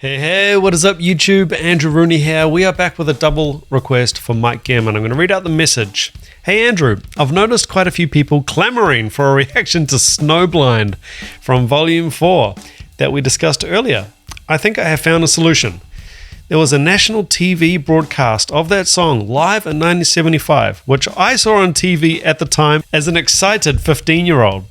Hey, what is up YouTube? Andrew Rooney here. We are back with a double request from Mike Gehrman. I'm going to read out the message. Hey Andrew, I've noticed quite a few people clamoring for a reaction to Snowblind from Volume 4 that we discussed earlier. I think I have found a solution. There was a national TV broadcast of that song live in 1975, which I saw on TV at the time as an excited 15-year-old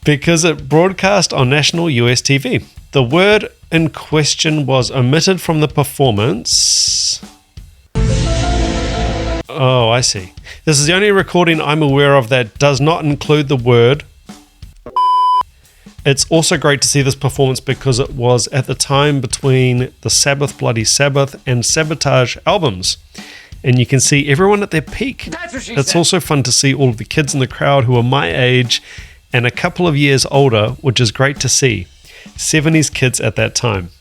because it broadcast on national US TV. The word in question was omitted from the performance. Oh, I see. This is the only recording I'm aware of that does not include the word. It's also great to see this performance because it was at the time between the Sabbath, Bloody Sabbath and Sabotage albums. And you can see everyone at their peak. It's also fun to see all of the kids in the crowd who are my age and a couple of years older, which is great to see. 70s kids at that time.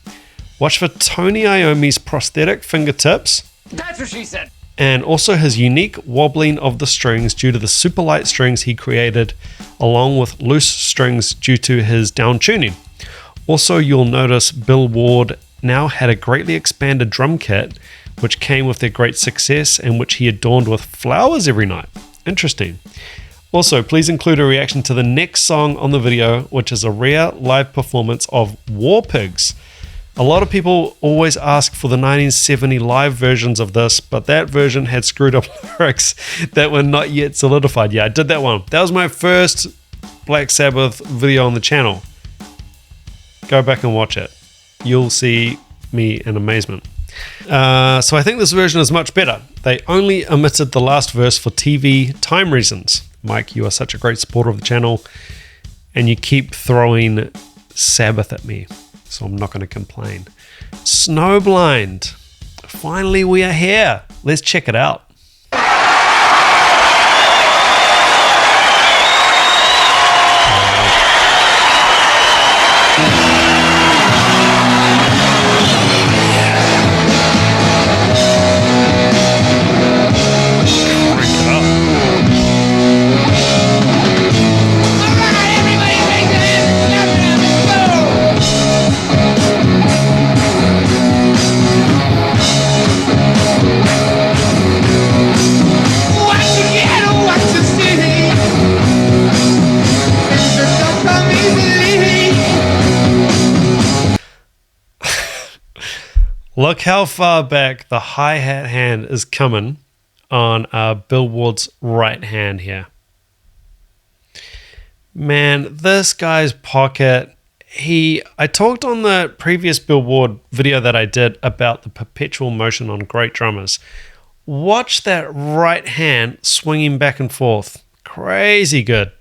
Watch for Tony Iommi's prosthetic fingertips. That's what she said. And also his unique wobbling of the strings due to the super light strings he created, along with loose strings due to his down tuning. Also, you'll notice Bill Ward now had a greatly expanded drum kit, which came with their great success and which he adorned with flowers every night. Interesting. Also, please include a reaction to the next song on the video, which is a rare live performance of War Pigs. A lot of people always ask for the 1970 live versions of this, but that version had screwed up lyrics that were not yet solidified. Yeah, I did that one. That was my first Black Sabbath video on the channel. Go back and watch it. You'll see me in amazement. So I think this version is much better. They only omitted the last verse for TV time reasons. Mike, you are such a great supporter of the channel, and you keep throwing Sabbath at me, so I'm not going to complain. Snowblind. Finally, we are here. Let's check it out. Look how far back the hi-hat hand is coming on Bill Ward's right hand here. Man, this guy's pocket, I talked on the previous Bill Ward video that I did about the perpetual motion on great drummers. Watch that right hand swinging back and forth. Crazy good.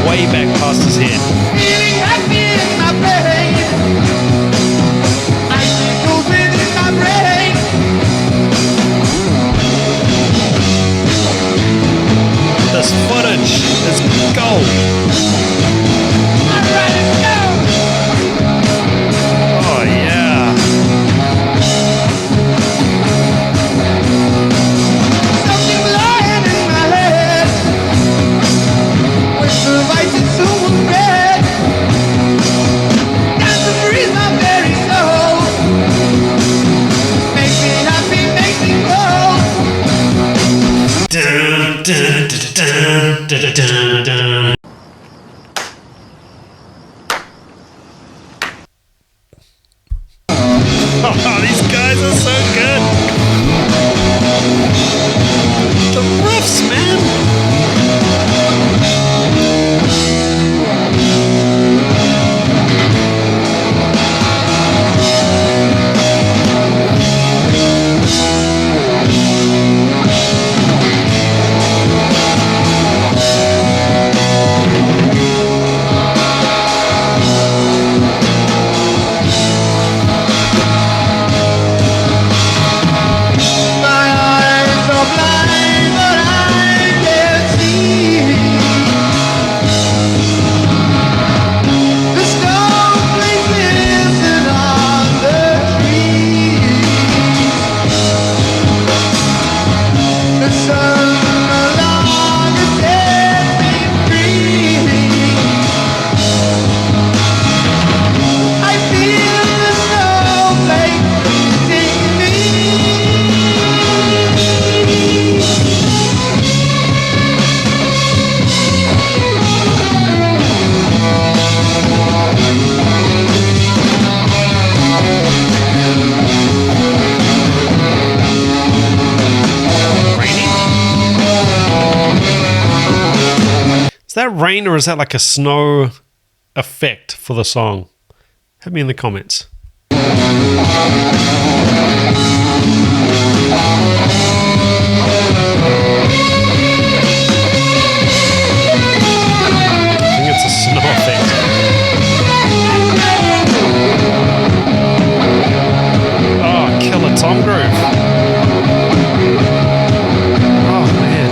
Way back past his head. This footage is gold. Oh yeah. Oh, these guys are so good. The riffs, man. that rain or is that like a snow effect for the song? Hit me in the comments. I think it's a snow effect. Oh, killer tom groove. Oh, man.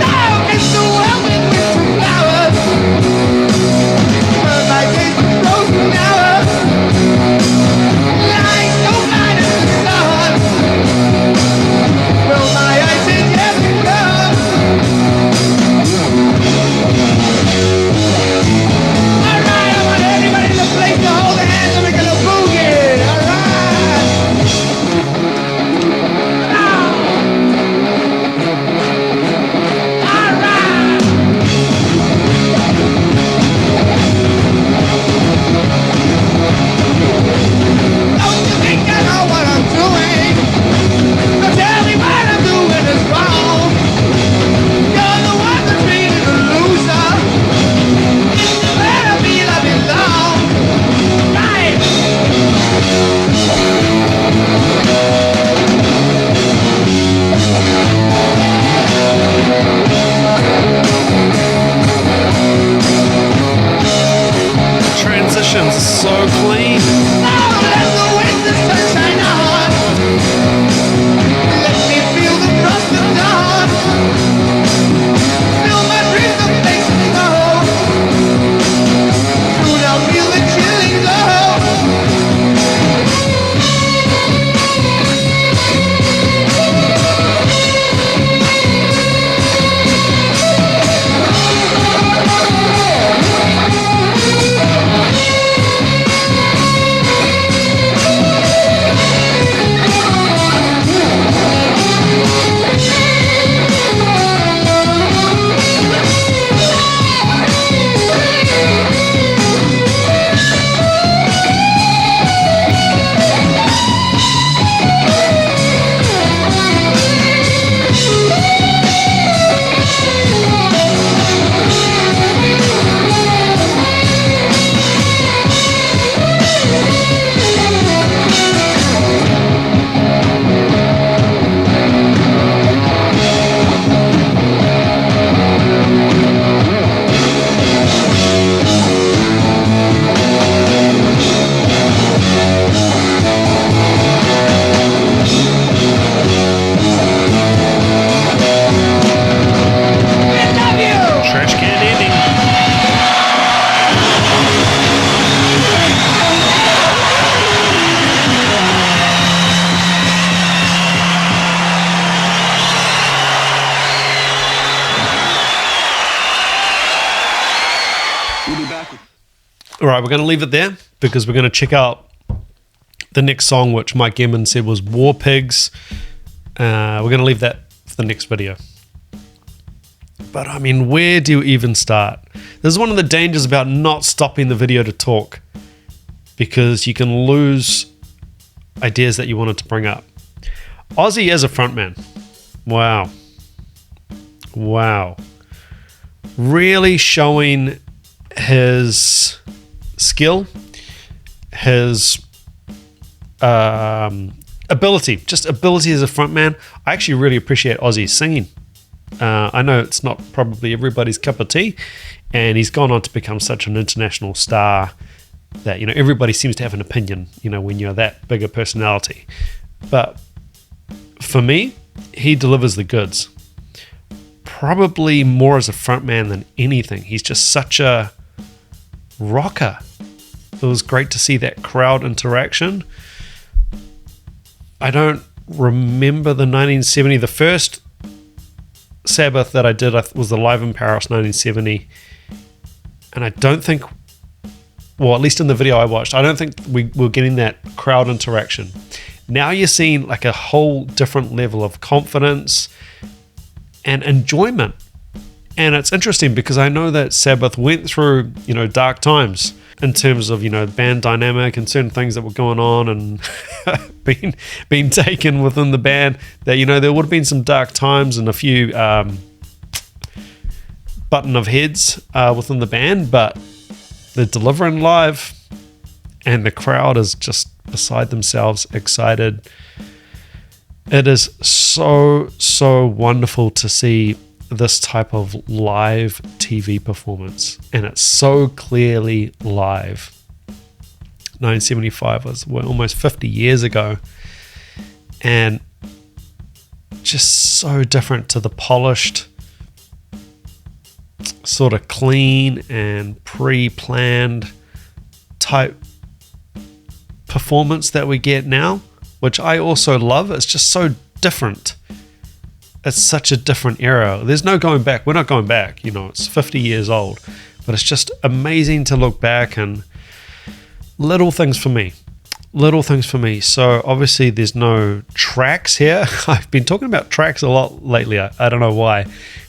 So clean. All right, we're going to leave it there because we're going to check out the next song, which Mike Gemmon said was War Pigs. We're going to leave that for the next video. But I mean, where do you even start? This is one of the dangers about not stopping the video to talk, because you can lose ideas that you wanted to bring up. Ozzy as a frontman. Wow. Wow. Really showing his skill, his ability as a frontman. I actually really appreciate Ozzy's singing. I know it's not probably everybody's cup of tea, and he's gone on to become such an international star that, you know, everybody seems to have an opinion, you know, when you're that big a personality. But for me, he delivers the goods. Probably more as a frontman than anything. He's just such a rocker. It was great to see that crowd interaction. I don't remember the 1970. The first Sabbath that I did was the Live in Paris 1970. And I don't think, well, at least in the video I watched, I don't think we were getting that crowd interaction. Now you're seeing like a whole different level of confidence and enjoyment. And it's interesting because I know that Sabbath went through, you know, dark times in terms of, you know, band dynamic and certain things that were going on and being taken within the band, that, you know, there would have been some dark times and a few button of heads within the band, but they're delivering live and the crowd is just beside themselves, excited. It is so wonderful to see this type of live TV performance, and it's so clearly live. 1975 was almost 50 years ago, and just so different to the polished, sort of clean and pre-planned type performance that we get now, which I also love. It's just so different. It's such a different era. There's no going back. We're not going back. You know, it's 50 years old, but it's just amazing to look back, and little things for me. So obviously there's no tracks here. I've been talking about tracks a lot lately. I don't know why.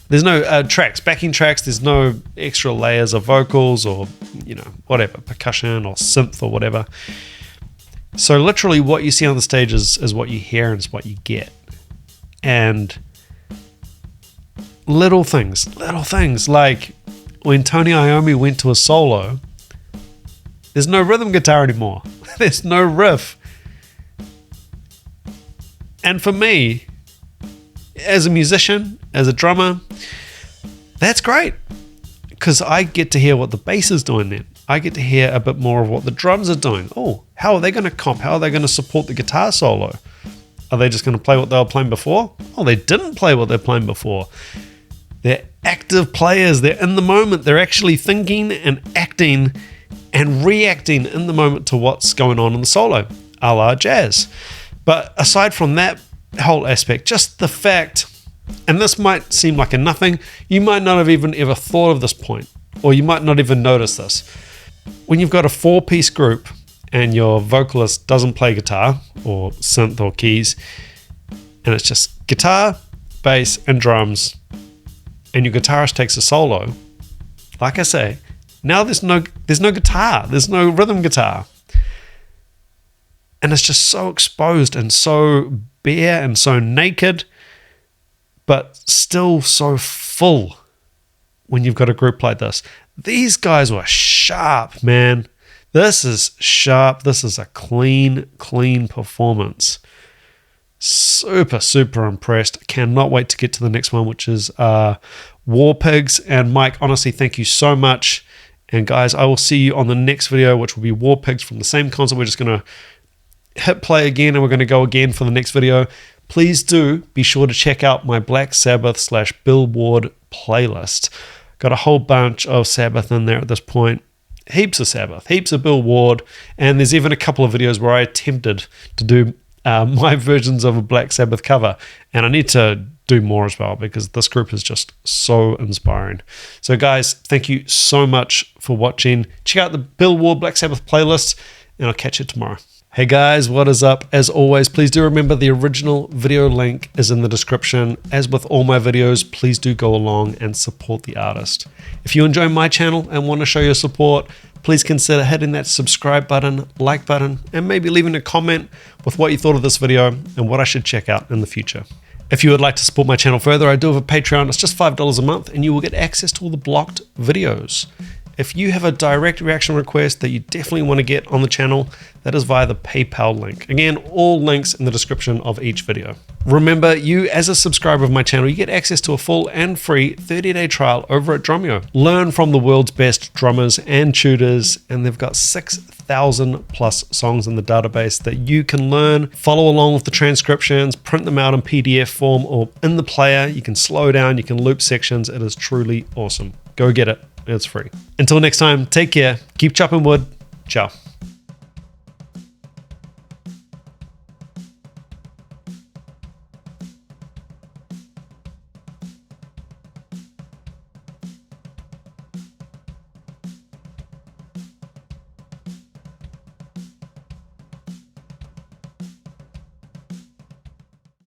There's no tracks, backing tracks. There's no extra layers of vocals or, you know, whatever, percussion or synth or whatever. So literally what you see on the stage is what you hear and is what you get. And little things like when Tony Iommi went to a solo, there's no rhythm guitar anymore. There's no riff. And for me, as a musician, as a drummer, that's great, because I get to hear what the bass is doing then. I get to hear a bit more of what the drums are doing. Oh, how are they going to comp? How are they going to support the guitar solo? Are they just going to play what they were playing before? Oh, they didn't play what they're playing before. They're active players. They're in the moment. They're actually thinking and acting and reacting in the moment to what's going on in the solo, a la jazz. But aside from that whole aspect, just the fact, and this might seem like a nothing, you might not have even ever thought of this point, or you might not even notice this. When you've got a 4-piece group and your vocalist doesn't play guitar or synth or keys, and it's just guitar, bass, and drums, and your guitarist takes a solo, like I say, now there's no guitar, there's no rhythm guitar. And it's just so exposed and so bare and so naked, but still so full when you've got a group like this. These guys were sharp, man. This is sharp. This is a clean performance. Super impressed. Cannot wait to get to the next one, which is War Pigs. And Mike, honestly, thank you so much. And guys, I will see you on the next video, which will be War Pigs from the same concert. We're just going to hit play again, and we're going to go again for the next video. Please do be sure to check out my Black Sabbath / Billboard playlist. Got a whole bunch of Sabbath in there at this point. Heaps of Sabbath, heaps of Billboard, and there's even a couple of videos where I attempted to do my versions of a Black Sabbath cover, and I need to do more as well, because this group is just so inspiring. So guys, thank you so much for watching. Check out the Billboard Black Sabbath playlist, and I'll catch you tomorrow. Hey guys, what is up? As always, please do remember the original video link is in the description. As with all my videos, please do go along and support the artist. If you enjoy my channel and want to show your support, please consider hitting that subscribe button, like button, and maybe leaving a comment with what you thought of this video and what I should check out in the future. If you would like to support my channel further, I do have a Patreon. It's just $5 a month, and you will get access to all the blocked videos. If you have a direct reaction request that you definitely want to get on the channel, that is via the PayPal link. Again, all links in the description of each video. Remember, you as a subscriber of my channel, you get access to a full and free 30-day trial over at DRUMEO. Learn from the world's best drummers and tutors, and they've got 6,000 plus songs in the database that you can learn. Follow along with the transcriptions, print them out in PDF form or in the player. You can slow down, you can loop sections. It is truly awesome. Go get it. It's free. Until next time, take care. Keep chopping wood. Ciao.